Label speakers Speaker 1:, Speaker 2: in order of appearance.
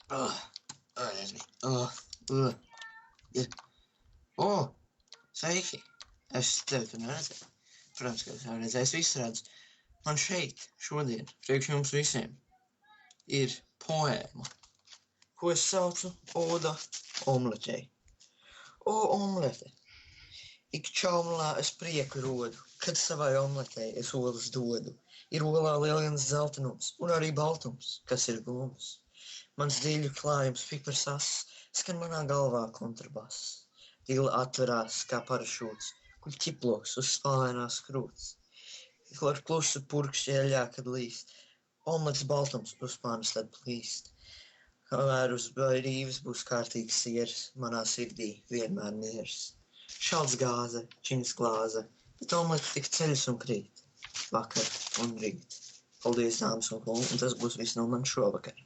Speaker 1: Nezinu. Ir. Sveiki! Es tevi tur neredzēju. Protams, ka es jau redzēju, es visu redzu. Man šeit, šodien, priekš jums visiem, ir poēma, ko es saucu Oda omletei. O omlete! Ik čaumlā es prieku rodu, kad savai omletei es olas dodu. Ir olā liels zeltainums un arī baltums, kas ir gums. Mans dziļu klājums pipars ass, skan manā galvā kontrabass. Dila atverās kā parašūts, kuļ ķiploks uz spālēnās krūts. Ar klusu purkšķi eļļā, kad līst, omlets baltums uz pānas tad plīst. Kamēr uz rīves būs kārtīgs siers, manā sirdī vienmēr miers. Šalts gāze, čins glāze, bet omlets tik ceļas un krīt. Vakar un rīt. Paldies, dāmas un kungi, un tas būs viss no man šovakar.